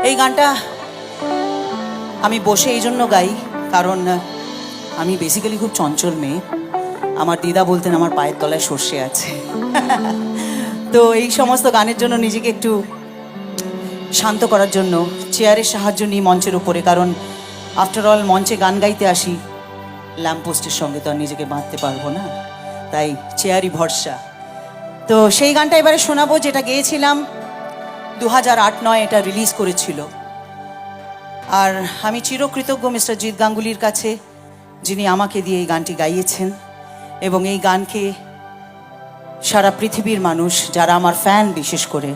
এই গানটা আমি বসে এই জন্য গাই, কারণ আমি বেসিক্যালি খুব চঞ্চল মেয়ে। আমার দিদা বলতেন আমার পায়ের তলায় সর্ষে আছে। তো এই সমস্ত গানের জন্য নিজেকে একটু শান্ত করার জন্য চেয়ারের সাহায্য নিই মঞ্চের উপরে, কারণ আফটার অল মঞ্চে গান গাইতে আসি, ল্যাম্পপোস্টের সঙ্গে তো আর নিজেকে বাঁধতে পারবো না, তাই চেয়ারই ভরসা। তো সেই গানটা এবারে শোনাবো, যেটা গেয়েছিলাম 2008-9 এটা রিলিজ করেছিল। আর আমি চিরকৃতজ্ঞ মিস্টার জিৎ গাঙ্গুলির কাছে, যিনি আমাকে দিয়ে এই গানটি গাইয়েছেন। এবং এই গানকে সারা পৃথিবীর মানুষ, যারা আমার ফ্যান, বিশেষ করে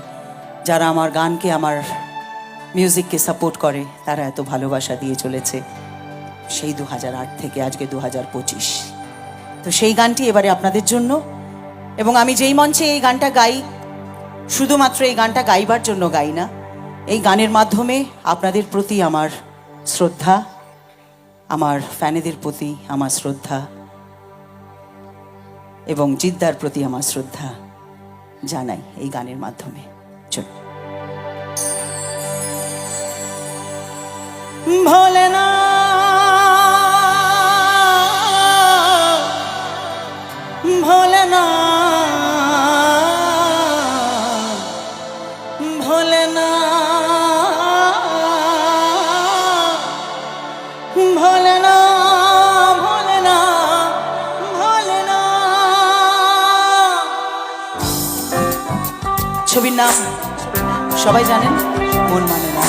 যারা আমার গানকে, আমার মিউজিককে সাপোর্ট করে, তারা এত ভালোবাসা দিয়ে চলেছে সেই 2008 থেকে আজকে 2025। তো সেই গানটি এবারে আপনাদের জন্য। এবং আমি যেই মঞ্চে এই গানটা গাই, শুধুমাত্র এই গানটা গাইবার জন্য গাই না, এই গানের মাধ্যমে আপনাদের প্রতি আমার শ্রদ্ধা, আমার ফ্যানেদের প্রতি আমার শ্রদ্ধা এবং জিদ্দার প্রতি আমার শ্রদ্ধা জানাই এই গানের মাধ্যমে। চল। ভোলেনাথ ভোলেনাথ ভোলেনাথ ভোলেনাথ ভোলেনাথ। ছবির নাম সবাই জানেন, মন মানে না।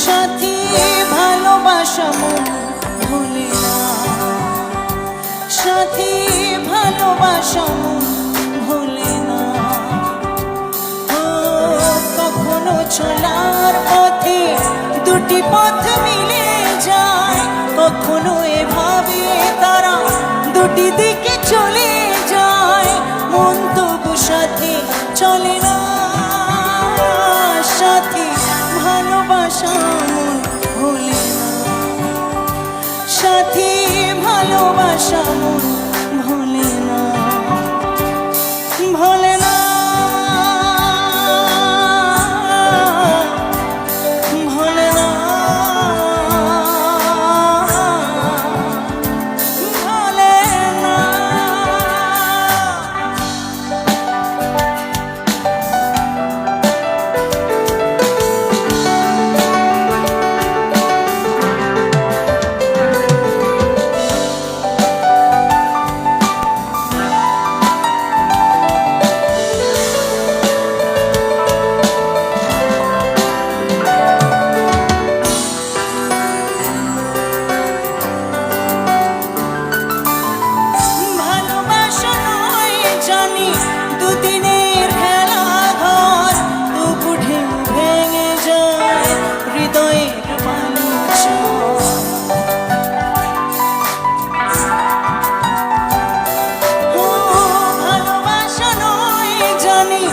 সাথী ভালোবাসা মন ভুলে না, সাথী ভালোবাসা মন ভুলে না। কখনো চলার পথে দুটি পথ মিলে যায়, কখনো এভাবে তারা দুটি দিকে চলে যায়, মন তবু সাথে চলে না। সাথী ভালোবাসা মন ভুলে না, সাথী ভালোবাসা মন ভুলে না, ভুলে না। দুদিনের খেলা ঘর তবু ঢেউ ভেঙে যায় হৃদয়ের বালুচর। ভালোবাসা নয় জানি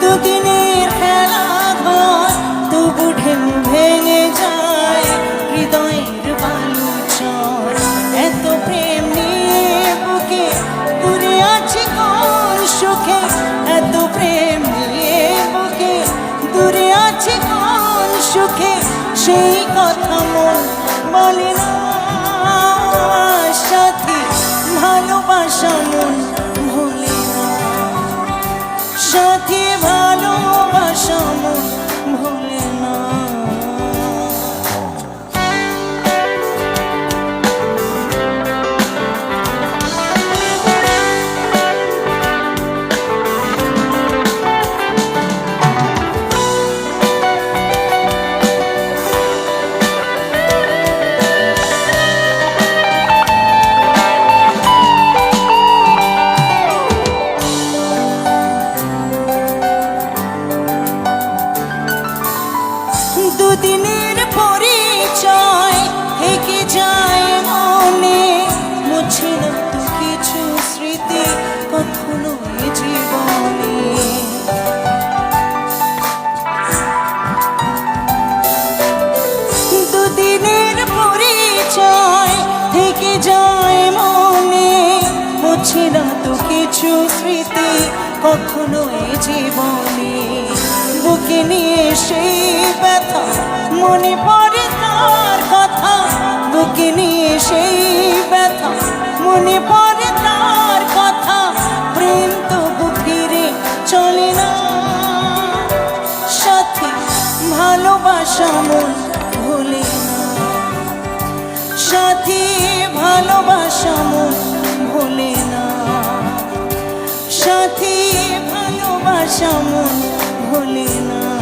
দুদিনের খেলা ঘর তবু ঢেউ ভেঙে যায় হৃদয়ের বালুচর। এত প্রেম নিয়ে বুকে দূরে আছি কোন সুখে, এত প্রেম নিয়ে বুকে দূরে আছে কোন সুখে, সেই কথা মন বলে না। সাথী ভালোবাসা মন ভুলে না, সাথী ভালোবাসা মন ভুলে না। দুদিনের পরিচয় থেকে যায় মনে, মুছে না তো কিছু স্মৃতি কখনো জীবনে। কখনো এই জীবনে বুকে নিয়ে সেই ব্যথা মনে পড়ে তার কথা, বুকে নিয়ে সেই ব্যথা মনে পড়ে তার কথা। প্রেম তবু ফিরে চলে না সাথী, ভালোবাসা মন ভোলে না সাথী, ভালোবাসা মন ভোলে না সাথী, ভালোবাসা মন ভোলে না।